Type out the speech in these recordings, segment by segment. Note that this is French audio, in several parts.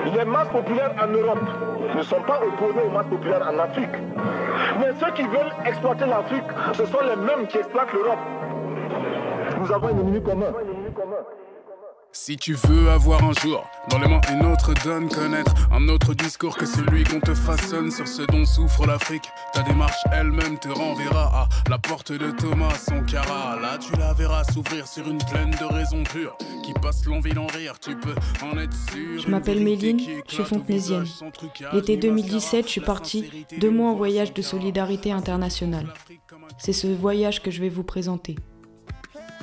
Les masses populaires en Europe ne sont pas opposées aux masses populaires en Afrique. Mais ceux qui veulent exploiter l'Afrique, ce sont les mêmes qui exploitent l'Europe. Nous avons un ennemi commun. Si tu veux avoir un jour dans les mains une autre donne, connaître un autre discours que celui qu'on te façonne sur ce dont souffre l'Afrique, ta démarche elle-même te renverra à la porte de Thomas Sankara. Là tu la verras s'ouvrir sur une plaine de raisons pures qui passe l'envie d'en rire, tu peux en être sûr. Je m'appelle Méline, je suis fontenaisienne. L'été 2017, je suis partie 2 mois en voyage de solidarité internationale. C'est ce voyage que je vais vous présenter.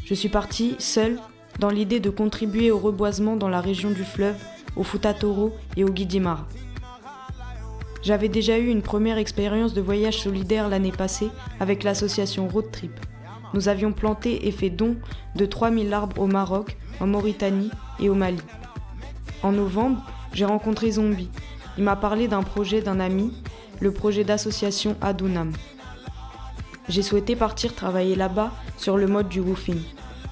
Je suis partie seule dans l'idée de contribuer au reboisement dans la région du fleuve, au Fouta Toro et au Guidimara. J'avais déjà eu une première expérience de voyage solidaire l'année passée avec l'association Road Trip. Nous avions planté et fait don de 3000 arbres au Maroc, en Mauritanie et au Mali. En novembre, j'ai rencontré Zombie. Il m'a parlé d'un projet d'un ami, le projet d'association Adunam. J'ai souhaité partir travailler là-bas sur le mode du woofing.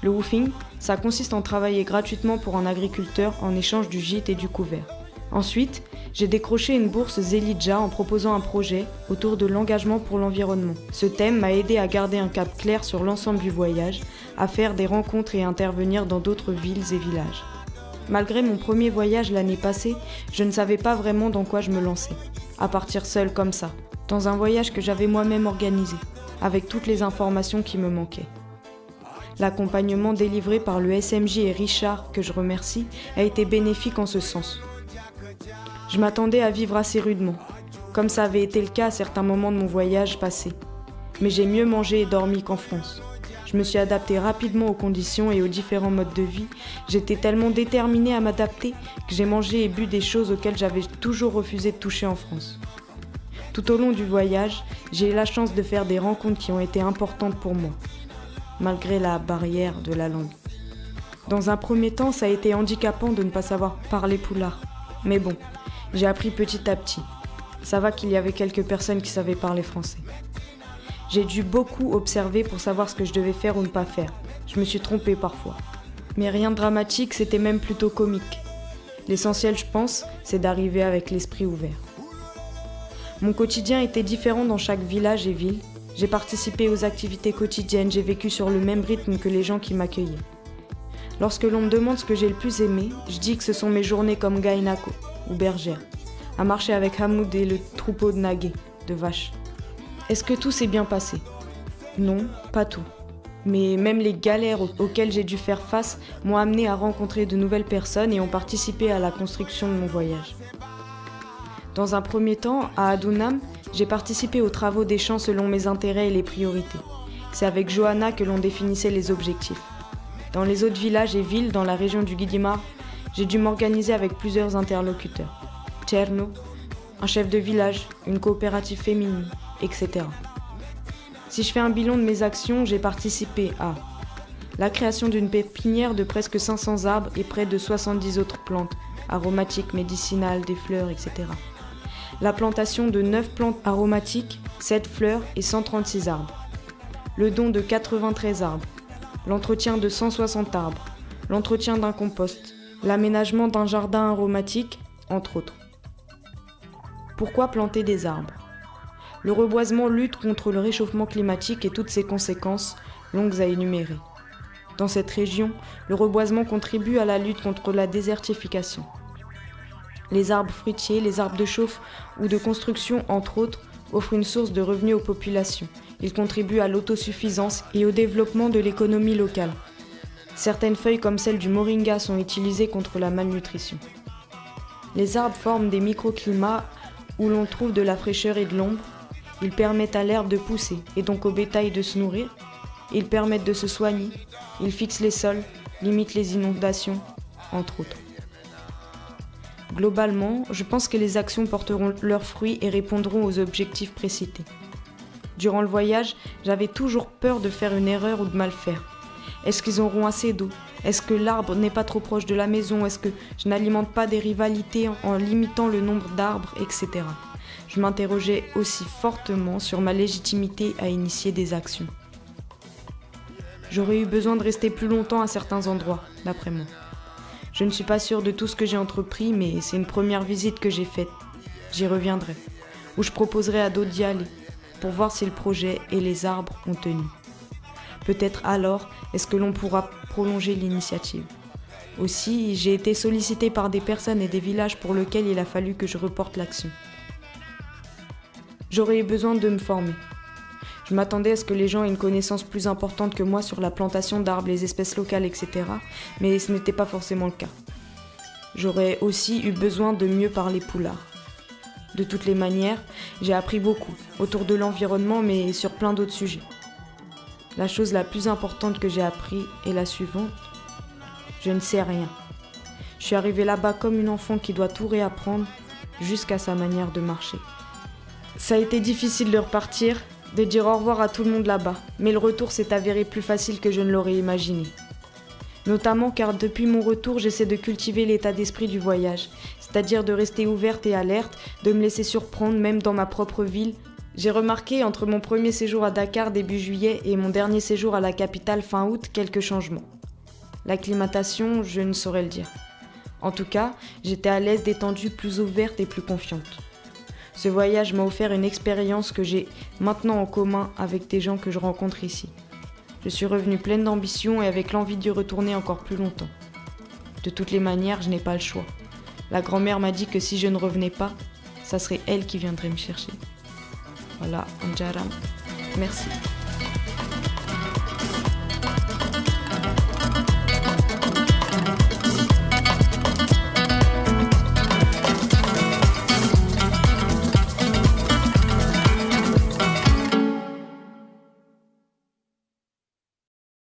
Le woofing, ça consiste en travailler gratuitement pour un agriculteur en échange du gîte et du couvert. Ensuite, j'ai décroché une bourse Zelidja en proposant un projet autour de l'engagement pour l'environnement. Ce thème m'a aidé à garder un cap clair sur l'ensemble du voyage, à faire des rencontres et à intervenir dans d'autres villes et villages. Malgré mon premier voyage l'année passée, je ne savais pas vraiment dans quoi je me lançais. À partir seule comme ça, dans un voyage que j'avais moi-même organisé, avec toutes les informations qui me manquaient. L'accompagnement délivré par le SMJ et Richard, que je remercie, a été bénéfique en ce sens. Je m'attendais à vivre assez rudement, comme ça avait été le cas à certains moments de mon voyage passé. Mais j'ai mieux mangé et dormi qu'en France. Je me suis adaptée rapidement aux conditions et aux différents modes de vie. J'étais tellement déterminée à m'adapter que j'ai mangé et bu des choses auxquelles j'avais toujours refusé de toucher en France. Tout au long du voyage, j'ai eu la chance de faire des rencontres qui ont été importantes pour moi, malgré la barrière de la langue. Dans un premier temps, ça a été handicapant de ne pas savoir parler poulard. Mais bon, j'ai appris petit à petit. Ça va qu'il y avait quelques personnes qui savaient parler français. J'ai dû beaucoup observer pour savoir ce que je devais faire ou ne pas faire. Je me suis trompée parfois. Mais rien de dramatique, c'était même plutôt comique. L'essentiel, je pense, c'est d'arriver avec l'esprit ouvert. Mon quotidien était différent dans chaque village et ville. J'ai participé aux activités quotidiennes, j'ai vécu sur le même rythme que les gens qui m'accueillaient. Lorsque l'on me demande ce que j'ai le plus aimé, je dis que ce sont mes journées comme Gainako ou bergère, à marcher avec Hamoud et le troupeau de Nagué, de vaches. Est-ce que tout s'est bien passé? Non, pas tout. Mais même les galères auxquelles j'ai dû faire face m'ont amené à rencontrer de nouvelles personnes et ont participé à la construction de mon voyage. Dans un premier temps, à Adunam, j'ai participé aux travaux des champs selon mes intérêts et les priorités. C'est avec Johanna que l'on définissait les objectifs. Dans les autres villages et villes dans la région du Guidimar, j'ai dû m'organiser avec plusieurs interlocuteurs. Tcherno, un chef de village, une coopérative féminine, etc. Si je fais un bilan de mes actions, j'ai participé à la création d'une pépinière de presque 500 arbres et près de 70 autres plantes, aromatiques, médicinales, des fleurs, etc. La plantation de 9 plantes aromatiques, 7 fleurs et 136 arbres. Le don de 93 arbres. L'entretien de 160 arbres. L'entretien d'un compost. L'aménagement d'un jardin aromatique, entre autres. Pourquoi planter des arbres? Le reboisement lutte contre le réchauffement climatique et toutes ses conséquences, longues à énumérer. Dans cette région, le reboisement contribue à la lutte contre la désertification. Les arbres fruitiers, les arbres de chauffe ou de construction, entre autres, offrent une source de revenus aux populations. Ils contribuent à l'autosuffisance et au développement de l'économie locale. Certaines feuilles comme celle du moringa sont utilisées contre la malnutrition. Les arbres forment des microclimats où l'on trouve de la fraîcheur et de l'ombre. Ils permettent à l'herbe de pousser et donc au bétail de se nourrir. Ils permettent de se soigner. Ils fixent les sols, limitent les inondations, entre autres. Globalement, je pense que les actions porteront leurs fruits et répondront aux objectifs précités. Durant le voyage, j'avais toujours peur de faire une erreur ou de mal faire. Est-ce qu'ils auront assez d'eau? Est-ce que l'arbre n'est pas trop proche de la maison? Est-ce que je n'alimente pas des rivalités en limitant le nombre d'arbres, etc. Je m'interrogeais aussi fortement sur ma légitimité à initier des actions. J'aurais eu besoin de rester plus longtemps à certains endroits, d'après moi. Je ne suis pas sûre de tout ce que j'ai entrepris, mais c'est une première visite que j'ai faite. J'y reviendrai, ou je proposerai à d'autres d'y aller, pour voir si le projet et les arbres ont tenu. Peut-être alors est-ce que l'on pourra prolonger l'initiative. Aussi, j'ai été sollicitée par des personnes et des villages pour lesquels il a fallu que je reporte l'action. J'aurais eu besoin de me former. Je m'attendais à ce que les gens aient une connaissance plus importante que moi sur la plantation d'arbres, les espèces locales, etc. Mais ce n'était pas forcément le cas. J'aurais aussi eu besoin de mieux parler poulard. De toutes les manières, j'ai appris beaucoup, autour de l'environnement, mais sur plein d'autres sujets. La chose la plus importante que j'ai appris est la suivante. Je ne sais rien. Je suis arrivée là-bas comme une enfant qui doit tout réapprendre, jusqu'à sa manière de marcher. Ça a été difficile de repartir, de dire au revoir à tout le monde là-bas, mais le retour s'est avéré plus facile que je ne l'aurais imaginé. Notamment car depuis mon retour, j'essaie de cultiver l'état d'esprit du voyage, c'est-à-dire de rester ouverte et alerte, de me laisser surprendre même dans ma propre ville. J'ai remarqué entre mon premier séjour à Dakar début juillet et mon dernier séjour à la capitale fin août quelques changements. L'acclimatation, je ne saurais le dire. En tout cas, j'étais à l'aise, détendue, plus ouverte et plus confiante. Ce voyage m'a offert une expérience que j'ai maintenant en commun avec des gens que je rencontre ici. Je suis revenue pleine d'ambition et avec l'envie d'y retourner encore plus longtemps. De toutes les manières, je n'ai pas le choix. La grand-mère m'a dit que si je ne revenais pas, ça serait elle qui viendrait me chercher. Voilà, Anjaram. Merci.